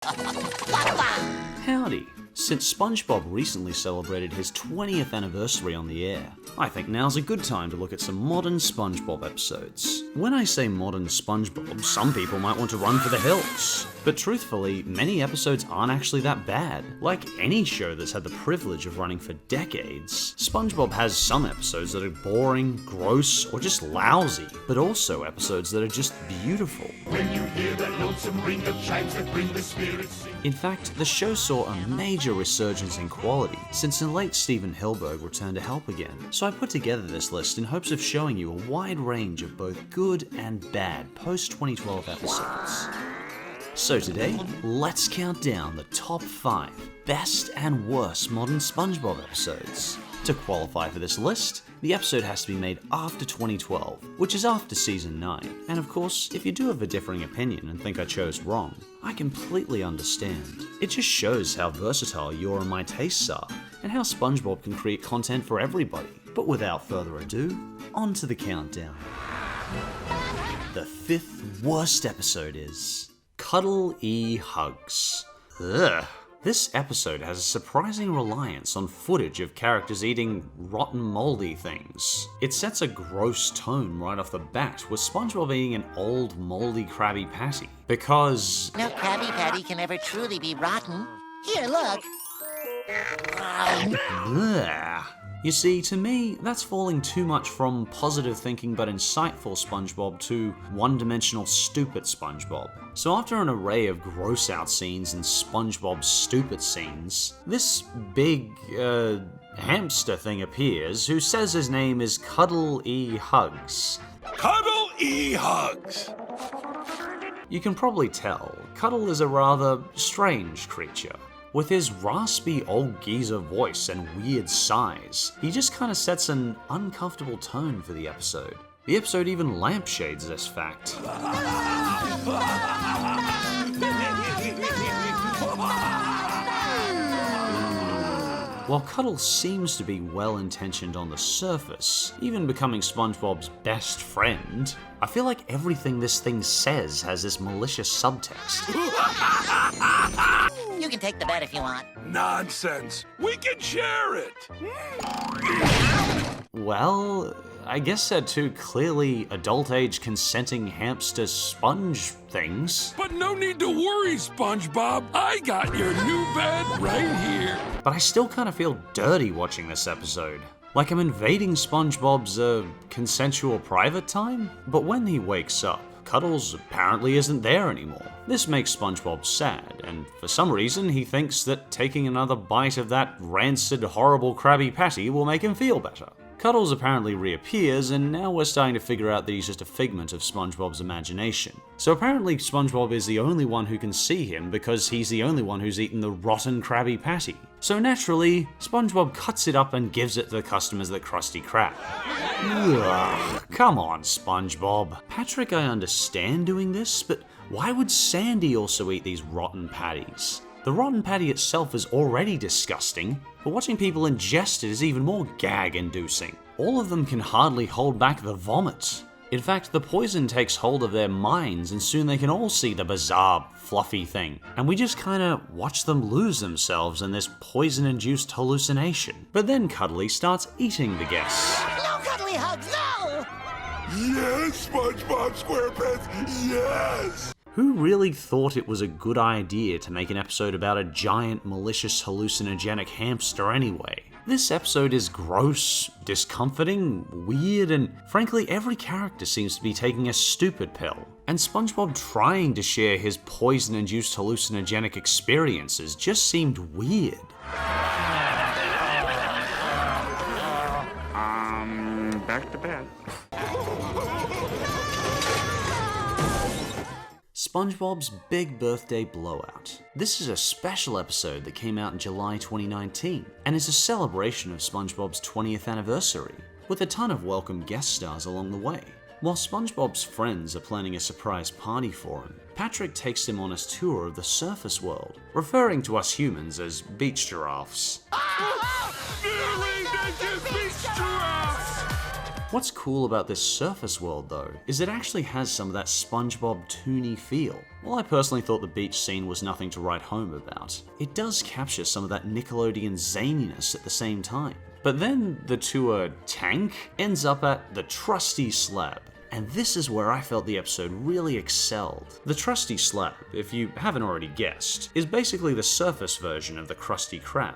Howdy! Since SpongeBob recently celebrated his 20th anniversary on the air, I think now's a good time to look at some modern SpongeBob episodes. When I say modern SpongeBob, some people might want to run for the hills. But truthfully, many episodes aren't actually that bad. Like any show that's had the privilege of running for decades, SpongeBob has some episodes that are boring, gross, or just lousy, but also episodes that are just beautiful. When you hear that lonesome ring of chimes that bring the spirits in. In fact, the show saw a major resurgence in quality since the late Stephen Hilberg returned to help again. So I put together this list in hopes of showing you a wide range of both good and bad post-2012 episodes. So today, let's count down the top 5 best and worst modern SpongeBob episodes. To qualify for this list, the episode has to be made after 2012, which is after season 9. And of course, if you do have a differing opinion and think I chose wrong, I completely understand. It just shows how versatile your and my tastes are, and how SpongeBob can create content for everybody. But without further ado, on to the countdown. The 5th worst episode is Cuddle E Hugs. Ugh. This episode has a surprising reliance on footage of characters eating rotten moldy things. It sets a gross tone right off the bat with SpongeBob eating an old moldy Krabby Patty. Because no Krabby Patty can ever truly be rotten. Here, look. Ugh. You see, to me, that's falling too much from positive thinking but insightful SpongeBob to one-dimensional stupid SpongeBob. So after an array of gross-out scenes and SpongeBob stupid scenes, this big, hamster thing appears who says his name is Cuddle E Hugs. Cuddle E Hugs! You can probably tell, Cuddle is a rather strange creature. With his raspy old geezer voice and weird size, he just kinda sets an uncomfortable tone for the episode. The episode even lampshades this fact. While Cuddle seems to be well-intentioned on the surface, even becoming SpongeBob's best friend, I feel like everything this thing says has this malicious subtext. You can take the bet if you want. Nonsense! We can share it! Well, I guess they're two clearly adult-age consenting hamster sponge things. But no need to worry, SpongeBob. I got your new bed right here. But I still kind of feel dirty watching this episode. Like I'm invading SpongeBob's, consensual private time? But when he wakes up, Cuddles apparently isn't there anymore. This makes SpongeBob sad, and for some reason he thinks that taking another bite of that rancid, horrible Krabby Patty will make him feel better. Cuddles apparently reappears, and now we're starting to figure out that he's just a figment of SpongeBob's imagination. So apparently SpongeBob is the only one who can see him because he's the only one who's eaten the rotten Krabby Patty. So naturally, SpongeBob cuts it up and gives it to the customers at the Krusty Krab. Ugh, come on, SpongeBob. Patrick, I understand doing this, but why would Sandy also eat these rotten patties? The rotten patty itself is already disgusting, but watching people ingest it is even more gag-inducing. All of them can hardly hold back the vomit. In fact, the poison takes hold of their minds, and soon they can all see the bizarre, fluffy thing. And we just kinda watch them lose themselves in this poison-induced hallucination. But then Cuddly starts eating the guests. No Cuddly Hugs, no! Yes, SpongeBob Squarepants, yes! Who really thought it was a good idea to make an episode about a giant, malicious, hallucinogenic hamster anyway? This episode is gross, discomforting, weird, and frankly every character seems to be taking a stupid pill. And SpongeBob trying to share his poison-induced hallucinogenic experiences just seemed weird. Back to bed. SpongeBob's Big Birthday Blowout. This is a special episode that came out in July 2019, and is a celebration of SpongeBob's 20th anniversary, with a ton of welcome guest stars along the way. While SpongeBob's friends are planning a surprise party for him, Patrick takes him on his tour of the surface world, referring to us humans as beach giraffes. What's cool about this surface world though, is it actually has some of that SpongeBob toony feel. While I personally thought the beach scene was nothing to write home about, it does capture some of that Nickelodeon zaniness at the same time. But then the tour tank ends up at the Trusty Slab. And this is where I felt the episode really excelled. The Trusty Slab, if you haven't already guessed, is basically the surface version of the Krusty Krab.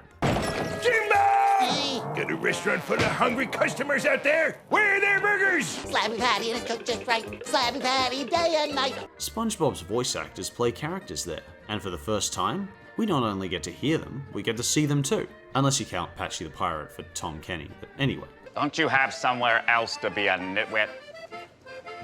Got a restaurant full of hungry customers out there? Where are their burgers? Slabby patty and it's cooked just right. Slabby patty day and night. SpongeBob's voice actors play characters there, and for the first time, we not only get to hear them, we get to see them too. Unless you count Patchy the Pirate for Tom Kenny, but anyway. Don't you have somewhere else to be a nitwit?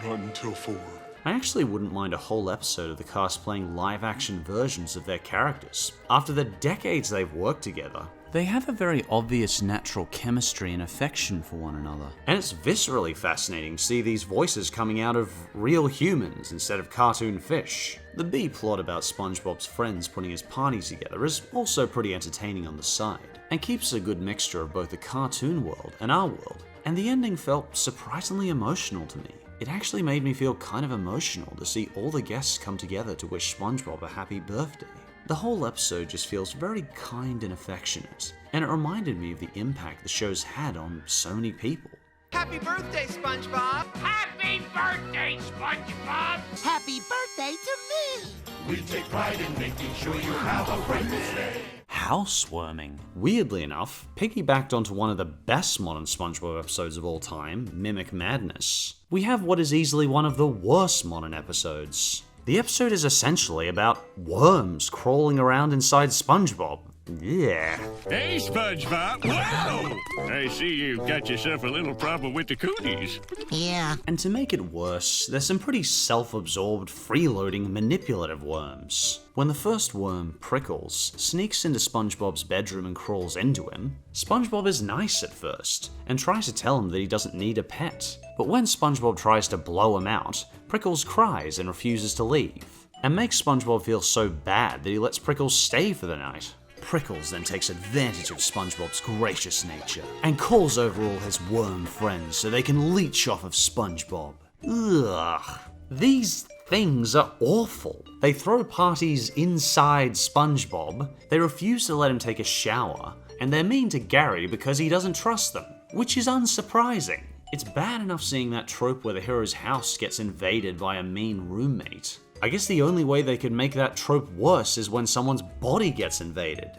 Not until 4. I actually wouldn't mind a whole episode of the cast playing live-action versions of their characters. After the decades they've worked together, they have a very obvious natural chemistry and affection for one another. And it's viscerally fascinating to see these voices coming out of real humans instead of cartoon fish. The B-plot about SpongeBob's friends putting his party together is also pretty entertaining on the side, and keeps a good mixture of both the cartoon world and our world. And the ending felt surprisingly emotional to me. It actually made me feel kind of emotional to see all the guests come together to wish SpongeBob a happy birthday. The whole episode just feels very kind and affectionate, and it reminded me of the impact the show's had on so many people. Happy birthday, SpongeBob! Happy birthday, SpongeBob! Happy birthday to me! We take pride in making sure you have a wonderful day. Housewarming. Weirdly enough, piggybacked onto one of the best modern SpongeBob episodes of all time, Mimic Madness, we have what is easily one of the worst modern episodes. The episode is essentially about worms crawling around inside SpongeBob. Yeah. Hey, SpongeBob! Wow! I see you've got yourself a little problem with the cooties. Yeah. And to make it worse, there's some pretty self-absorbed, freeloading, manipulative worms. When the first worm, Prickles, sneaks into SpongeBob's bedroom and crawls into him, SpongeBob is nice at first, and tries to tell him that he doesn't need a pet. But when SpongeBob tries to blow him out, Prickles cries and refuses to leave, and makes SpongeBob feel so bad that he lets Prickles stay for the night. Prickles then takes advantage of SpongeBob's gracious nature, and calls over all his worm friends so they can leech off of SpongeBob. Ugh. These things are awful. They throw parties inside SpongeBob, they refuse to let him take a shower, and they're mean to Gary because he doesn't trust them, which is unsurprising. It's bad enough seeing that trope where the hero's house gets invaded by a mean roommate. I guess the only way they could make that trope worse is when someone's body gets invaded.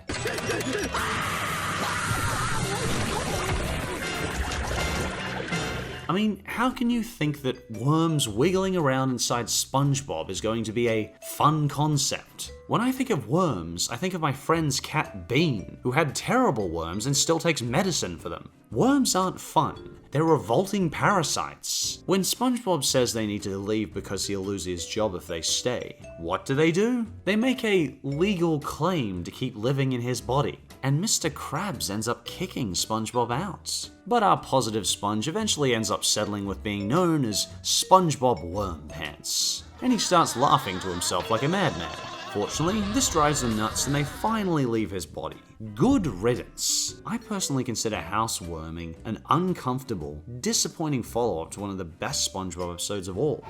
I mean, how can you think that worms wiggling around inside SpongeBob is going to be a fun concept? When I think of worms, I think of my friend's cat Bean, who had terrible worms and still takes medicine for them. Worms aren't fun. They're revolting parasites. When SpongeBob says they need to leave because he'll lose his job if they stay, what do? They make a legal claim to keep living in his body, and Mr. Krabs ends up kicking SpongeBob out. But our positive sponge eventually ends up settling with being known as SpongeBob Wormpants, and he starts laughing to himself like a madman. Fortunately, this drives them nuts and they finally leave his body. Good riddance. I personally consider housewarming an uncomfortable, disappointing follow-up to one of the best SpongeBob episodes of all.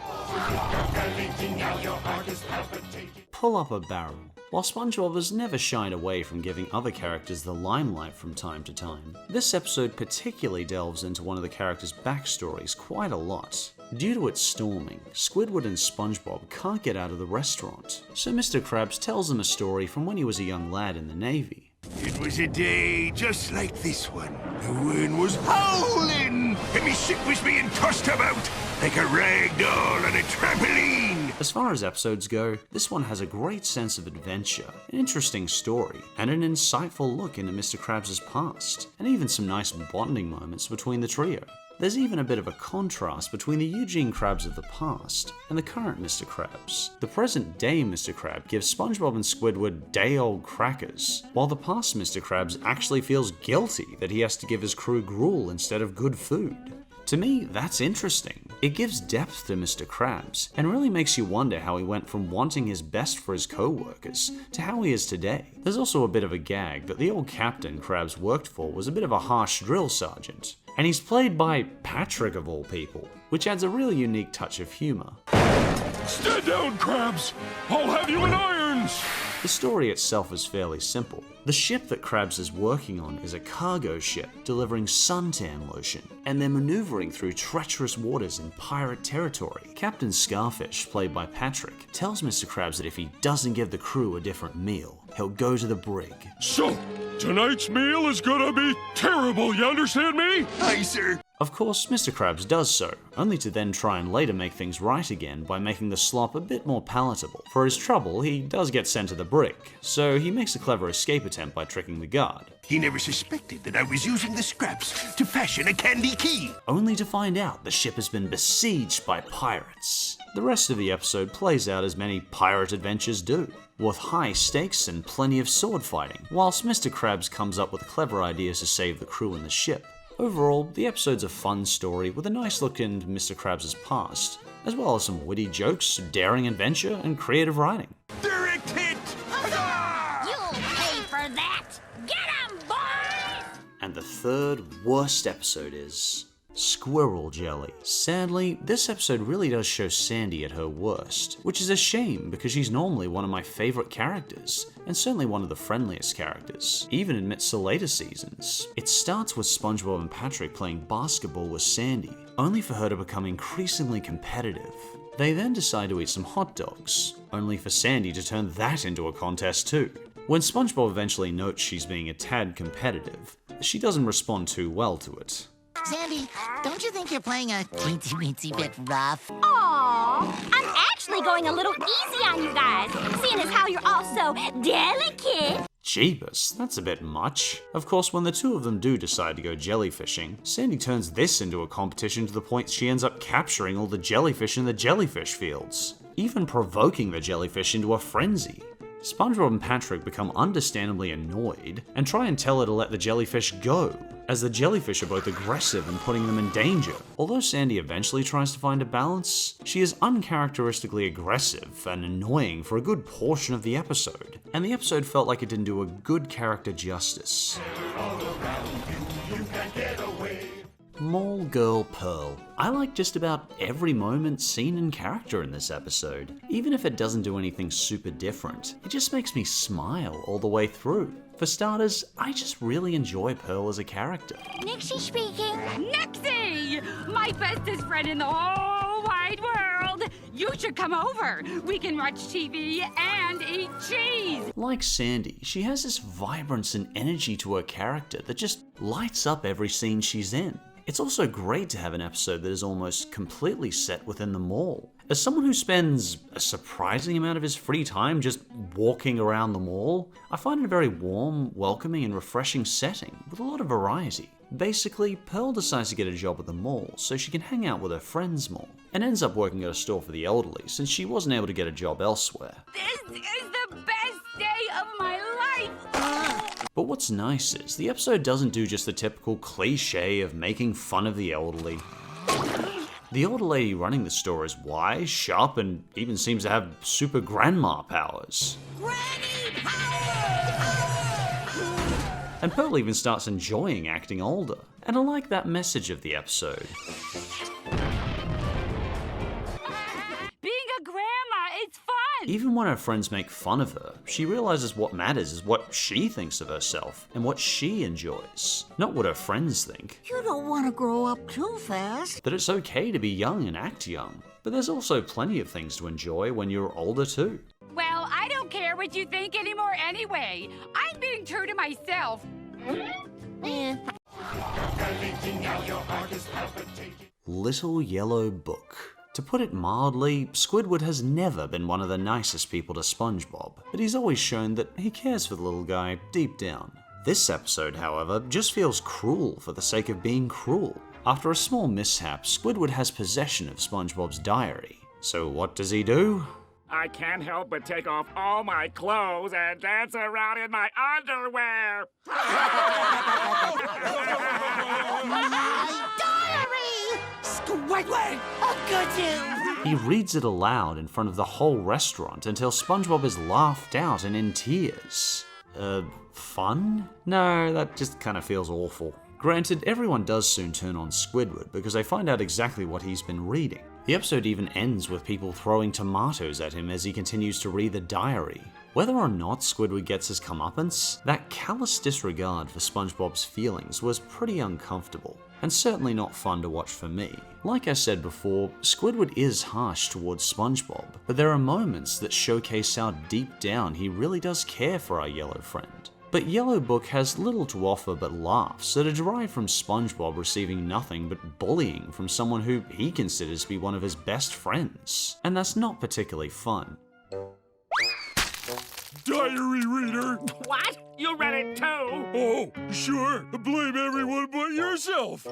Pull up a barrel. While SpongeBob has never shied away from giving other characters the limelight from time to time, this episode particularly delves into one of the characters' backstories quite a lot. Due to it storming, Squidward and SpongeBob can't get out of the restaurant, so Mr. Krabs tells them a story from when he was a young lad in the Navy. It was a day just like this one. The wind was howling, and me ship was being tossed about like a rag doll on a trampoline. As far as episodes go, this one has a great sense of adventure, an interesting story, and an insightful look into Mr. Krabs' past, and even some nice bonding moments between the trio. There's even a bit of a contrast between the Eugene Krabs of the past and the current Mr. Krabs. The present day Mr. Krab gives SpongeBob and Squidward day-old crackers, while the past Mr. Krabs actually feels guilty that he has to give his crew gruel instead of good food. To me, that's interesting. It gives depth to Mr. Krabs, and really makes you wonder how he went from wanting his best for his co-workers to how he is today. There's also a bit of a gag that the old captain Krabs worked for was a bit of a harsh drill sergeant, And he's played by Patrick of all people, which adds a really unique touch of humor. Stand down, crabs! I'll have you in irons! The story itself is fairly simple. The ship that Krabs is working on is a cargo ship delivering suntan lotion, and they're maneuvering through treacherous waters in pirate territory. Captain Scarfish, played by Patrick, tells Mr. Krabs that if he doesn't give the crew a different meal, he'll go to the brig. So, tonight's meal is gonna be terrible, you understand me? Aye, sir. Of course, Mr. Krabs does so, only to then try and later make things right again by making the slop a bit more palatable. For his trouble, he does get sent to the brig, so he makes a clever escape attempt by tricking the guard. He never suspected that I was using the scraps to fashion a candy key. Only to find out the ship has been besieged by pirates. The rest of the episode plays out as many pirate adventures do, with high stakes and plenty of sword fighting, whilst Mr. Krabs comes up with clever ideas to save the crew and the ship. Overall, the episode's a fun story with a nice look into Mr. Krabs' past, as well as some witty jokes, daring adventure, and creative writing. Direct hit! You'll pay for that! Get 'em, boys! And the third worst episode is Squirrel Jelly. Sadly, this episode really does show Sandy at her worst, which is a shame because she's normally one of my favorite characters, and certainly one of the friendliest characters, even amidst the later seasons. It starts with SpongeBob and Patrick playing basketball with Sandy, only for her to become increasingly competitive. They then decide to eat some hot dogs, only for Sandy to turn that into a contest too. When SpongeBob eventually notes she's being a tad competitive, she doesn't respond too well to it. Sandy, don't you think you're playing a teensy-weensy bit rough? Aw, I'm actually going a little easy on you guys, seeing as how you're all so delicate. Jeebus, that's a bit much. Of course, when the two of them do decide to go jellyfishing, Sandy turns this into a competition to the point she ends up capturing all the jellyfish in the jellyfish fields, even provoking the jellyfish into a frenzy. SpongeBob and Patrick become understandably annoyed and try and tell her to let the jellyfish go, as the jellyfish are both aggressive and putting them in danger. Although Sandy eventually tries to find a balance, she is uncharacteristically aggressive and annoying for a good portion of the episode, and the episode felt like it didn't do a good character justice. Mole Girl Pearl. I like just about every moment, scene, and character in this episode. Even if it doesn't do anything super different, it just makes me smile all the way through. For starters, I just really enjoy Pearl as a character. Nixie speaking. Nixie! My bestest friend in the whole wide world! You should come over. We can watch TV and eat cheese. Like Sandy, she has this vibrance and energy to her character that just lights up every scene she's in. It's also great to have an episode that is almost completely set within the mall. As someone who spends a surprising amount of his free time just walking around the mall, I find it a very warm, welcoming, and refreshing setting with a lot of variety. Basically, Pearl decides to get a job at the mall so she can hang out with her friends more, and ends up working at a store for the elderly since she wasn't able to get a job elsewhere. This is the best day of my life! But what's nice is, the episode doesn't do just the typical cliche of making fun of the elderly. The older lady running the store is wise, sharp, and even seems to have super grandma powers. Granny power! And Pearl even starts enjoying acting older. And I like that message of the episode. Being a grandma, it's fun! Even when her friends make fun of her, she realizes what matters is what she thinks of herself and what she enjoys, not what her friends think. You don't want to grow up too fast. That it's okay to be young and act young, but there's also plenty of things to enjoy when you're older too. Well, I don't care what you think anymore anyway. I'm being true to myself. Little Yellow Book. To put it mildly, Squidward has never been one of the nicest people to SpongeBob, but he's always shown that he cares for the little guy deep down. This episode, however, just feels cruel for the sake of being cruel. After a small mishap, Squidward has possession of SpongeBob's diary. So what does he do? I can't help but take off all my clothes and dance around in my underwear. Squidward! A good you! He reads it aloud in front of the whole restaurant until SpongeBob is laughed out and in tears. Fun? No, that just kind of feels awful. Granted, everyone does soon turn on Squidward because they find out exactly what he's been reading. The episode even ends with people throwing tomatoes at him as he continues to read the diary. Whether or not Squidward gets his comeuppance, that callous disregard for SpongeBob's feelings was pretty uncomfortable, and certainly not fun to watch for me. Like I said before, Squidward is harsh towards SpongeBob, but there are moments that showcase how deep down he really does care for our yellow friend. But Yellow Book has little to offer but laughs that are derived from SpongeBob receiving nothing but bullying from someone who he considers to be one of his best friends, and that's not particularly fun. Diary reader! What? You read it too? Oh, sure. Blame everyone but yourself.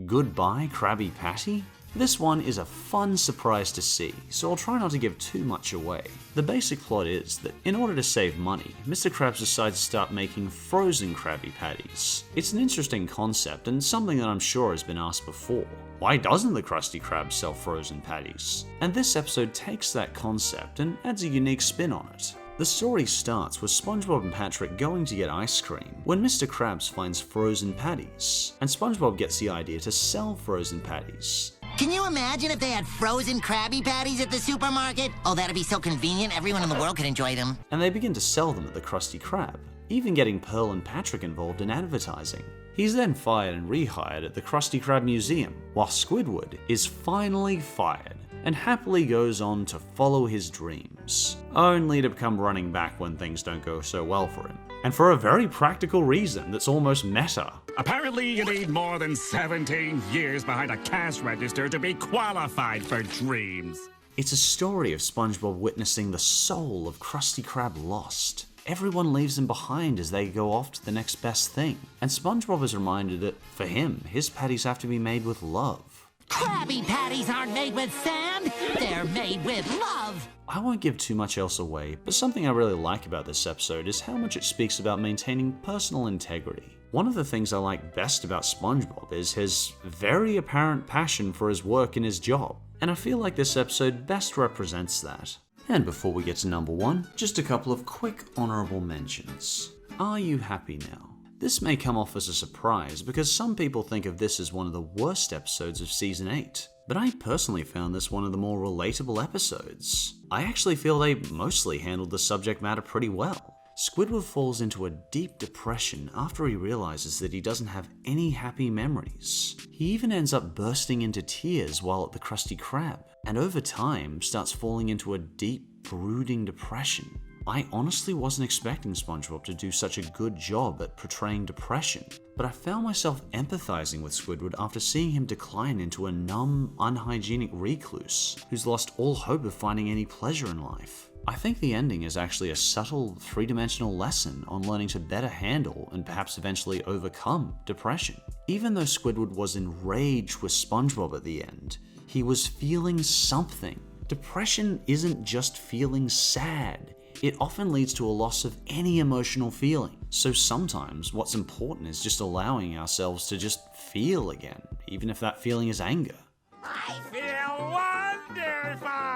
Goodbye, Krabby Patty? This one is a fun surprise to see, so I'll try not to give too much away. The basic plot is that in order to save money, Mr. Krabs decides to start making frozen Krabby Patties. It's an interesting concept and something that I'm sure has been asked before. Why doesn't the Krusty Krab sell frozen patties? And this episode takes that concept and adds a unique spin on it. The story starts with SpongeBob and Patrick going to get ice cream when Mr. Krabs finds frozen patties, and SpongeBob gets the idea to sell frozen patties. Can you imagine if they had frozen Krabby Patties at the supermarket? Oh, that'd be so convenient. Everyone in the world could enjoy them. And they begin to sell them at the Krusty Krab, even getting Pearl and Patrick involved in advertising. He's then fired and rehired at the Krusty Krab Museum, while Squidward is finally fired and happily goes on to follow his dreams, only to come running back when things don't go so well for him. And for a very practical reason that's almost meta. Apparently, you need more than 17 years behind a cash register to be qualified for dreams. It's a story of SpongeBob witnessing the soul of Krusty Krab lost. Everyone leaves him behind as they go off to the next best thing. And SpongeBob is reminded that, for him, his patties have to be made with love. Krabby Patties aren't made with sand, they're made with love. I won't give too much else away, but something I really like about this episode is how much it speaks about maintaining personal integrity. One of the things I like best about SpongeBob is his very apparent passion for his work and his job, and I feel like this episode best represents that. And before we get to number one, just a couple of quick honorable mentions. Are you happy now? This may come off as a surprise because some people think of this as one of the worst episodes of Season 8, but I personally found this one of the more relatable episodes. I actually feel they mostly handled the subject matter pretty well. Squidward falls into a deep depression after he realizes that he doesn't have any happy memories. He even ends up bursting into tears while at the Krusty Krab, and over time starts falling into a deep, brooding depression. I honestly wasn't expecting SpongeBob to do such a good job at portraying depression, but I found myself empathizing with Squidward after seeing him decline into a numb, unhygienic recluse who's lost all hope of finding any pleasure in life. I think the ending is actually a subtle, three-dimensional lesson on learning to better handle and perhaps eventually overcome depression. Even though Squidward was enraged with SpongeBob at the end, he was feeling something. Depression isn't just feeling sad. It often leads to a loss of any emotional feeling. So sometimes what's important is just allowing ourselves to just feel again, even if that feeling is anger. I feel wonderful!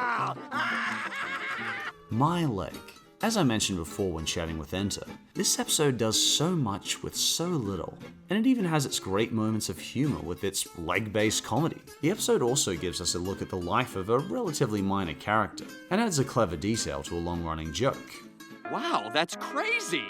myleik. As I mentioned before when chatting with Enter, this episode does so much with so little, and it even has its great moments of humor with its leg-based comedy. The episode also gives us a look at the life of a relatively minor character, and adds a clever detail to a long-running joke. Wow, that's crazy!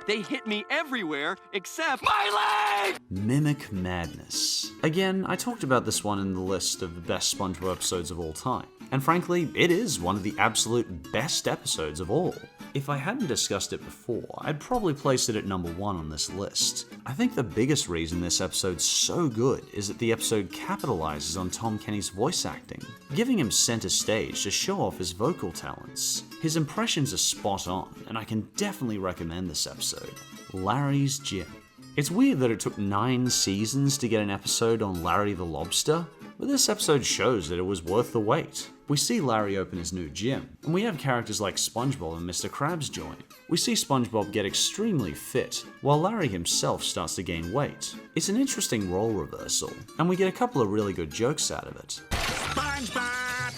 They hit me everywhere except my leg! Mimic madness. Again, I talked about this one in the list of the best SpongeBob episodes of all time, and frankly, it is one of the absolute best episodes of all. If I hadn't discussed it before, I'd probably place it at number one on this list. I think the biggest reason this episode's so good is that the episode capitalizes on Tom Kenny's voice acting, giving him center stage to show off his vocal talents. His impressions are spot on, and I can definitely recommend this episode. Larry's Gym. It's weird that it took 9 seasons to get an episode on Larry the Lobster, but this episode shows that it was worth the wait. We see Larry open his new gym, and we have characters like SpongeBob and Mr. Krabs join. We see SpongeBob get extremely fit, while Larry himself starts to gain weight. It's an interesting role reversal, and we get a couple of really good jokes out of it. SpongeBob!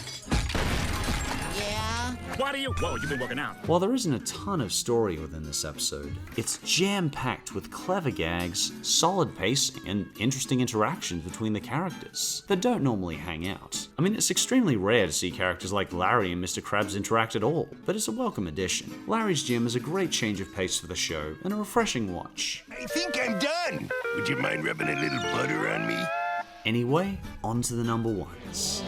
Yeah? What are you? Whoa, you've been working out. While there isn't a ton of story within this episode, it's jam-packed with clever gags, solid pacing, and interesting interactions between the characters that don't normally hang out. I mean, it's extremely rare to see characters like Larry and Mr. Krabs interact at all, but it's a welcome addition. Larry's gym is a great change of pace for the show, and a refreshing watch. I think I'm done. Would you mind rubbing a little butter on me? Anyway, on to the number ones.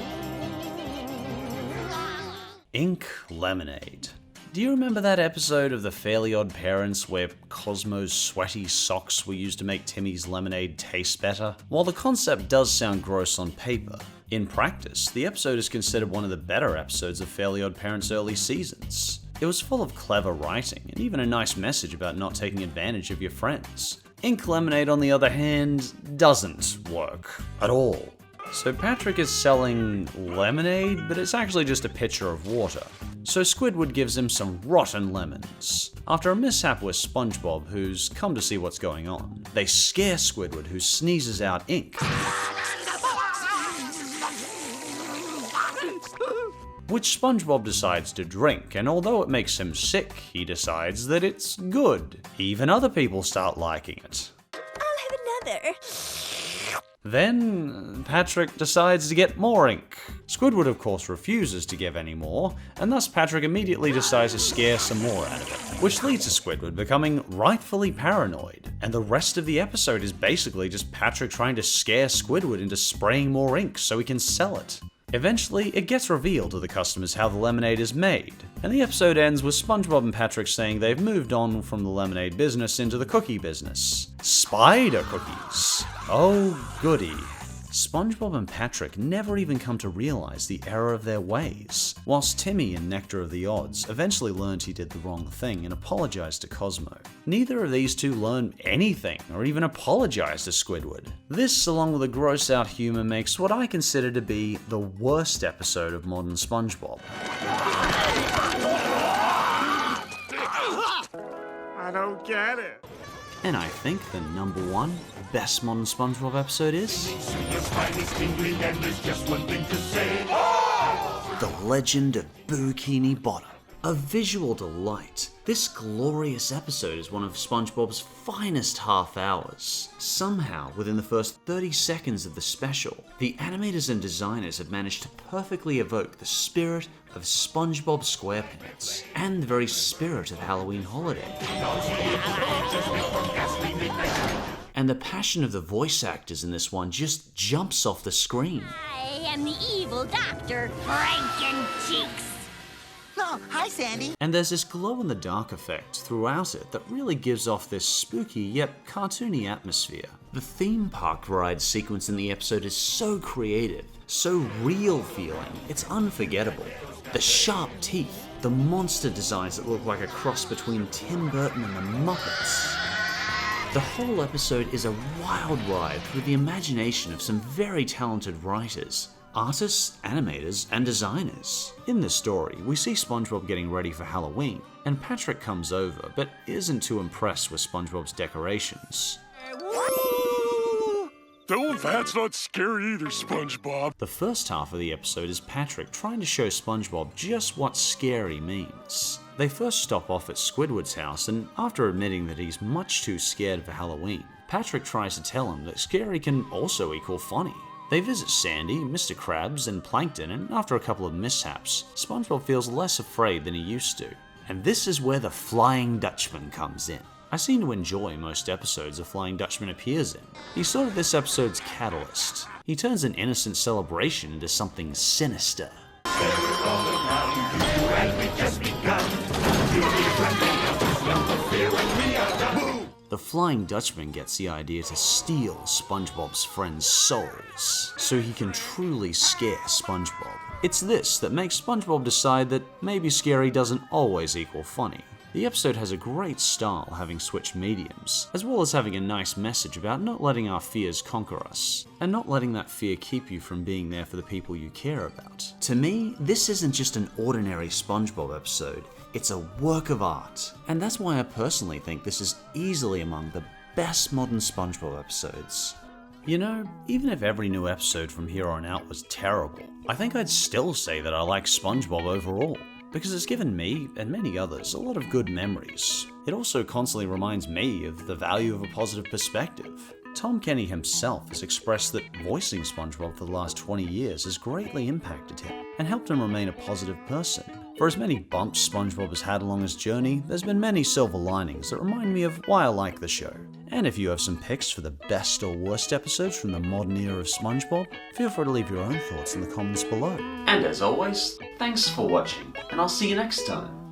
Ink Lemonade. Do you remember that episode of The Fairly Odd Parents where Cosmo's sweaty socks were used to make Timmy's lemonade taste better? While the concept does sound gross on paper, in practice, the episode is considered one of the better episodes of Fairly Odd Parents' early seasons. It was full of clever writing and even a nice message about not taking advantage of your friends. Ink Lemonade, on the other hand, doesn't work at all. So Patrick is selling lemonade, but it's actually just a pitcher of water. So Squidward gives him some rotten lemons. After a mishap with Spongebob, who's come to see what's going on, they scare Squidward, who sneezes out ink, which Spongebob decides to drink, and although it makes him sick, he decides that it's good. Even other people start liking it. I'll have another. Then Patrick decides to get more ink. Squidward, of course, refuses to give any more, and thus Patrick immediately decides to scare some more out of it, which leads to Squidward becoming rightfully paranoid. And the rest of the episode is basically just Patrick trying to scare Squidward into spraying more ink so he can sell it. Eventually, it gets revealed to the customers how the lemonade is made, and the episode ends with SpongeBob and Patrick saying they've moved on from the lemonade business into the cookie business. Spider cookies! Oh goody. SpongeBob and Patrick never even come to realize the error of their ways, whilst Timmy in Nectar of the Odds eventually learned he did the wrong thing and apologized to Cosmo. Neither of these two learn anything or even apologize to Squidward. This, along with the gross out humor, makes what I consider to be the worst episode of modern SpongeBob. I don't get it. And I think the number one best modern SpongeBob episode is The Legend of Bikini Bottom. A visual delight, this glorious episode is one of SpongeBob's finest half hours. Somehow, within the first 30 seconds of the special, the animators and designers have managed to perfectly evoke the spirit of Spongebob Squarepants and the very spirit of Halloween Holiday. And the passion of the voice actors in this one just jumps off the screen. I am the evil doctor, Frankencheeks. Oh, hi, Sandy. And there's this glow-in-the-dark effect throughout it that really gives off this spooky yet cartoony atmosphere. The theme park ride sequence in the episode is so creative, so real feeling, it's unforgettable. The sharp teeth, the monster designs that look like a cross between Tim Burton and the Muppets. The whole episode is a wild ride through the imagination of some very talented writers, artists, animators, and designers. In this story, we see SpongeBob getting ready for Halloween, and Patrick comes over, but isn't too impressed with SpongeBob's decorations. No, that's not scary either, SpongeBob. The first half of the episode is Patrick trying to show SpongeBob just what scary means. They first stop off at Squidward's house, and after admitting that he's much too scared for Halloween, Patrick tries to tell him that scary can also equal funny. They visit Sandy, Mr. Krabs, and Plankton, and after a couple of mishaps, SpongeBob feels less afraid than he used to. And this is where the Flying Dutchman comes in. I seem to enjoy most episodes the Flying Dutchman appears in. He's sort of this episode's catalyst. He turns an innocent celebration into something sinister. The Flying Dutchman gets the idea to steal SpongeBob's friends' souls, so he can truly scare SpongeBob. It's this that makes SpongeBob decide that maybe scary doesn't always equal funny. The episode has a great style, having switched mediums, as well as having a nice message about not letting our fears conquer us, and not letting that fear keep you from being there for the people you care about. To me, this isn't just an ordinary SpongeBob episode, it's a work of art. And that's why I personally think this is easily among the best modern SpongeBob episodes. You know, even if every new episode from here on out was terrible, I think I'd still say that I like SpongeBob overall. because it's given me, and many others, a lot of good memories. It also constantly reminds me of the value of a positive perspective. Tom Kenny himself has expressed that voicing SpongeBob for the last 20 years has greatly impacted him and helped him remain a positive person. For as many bumps SpongeBob has had along his journey, there's been many silver linings that remind me of why I like the show. And if you have some picks for the best or worst episodes from the modern era of SpongeBob, feel free to leave your own thoughts in the comments below. And as always, thanks for watching, and I'll see you next time.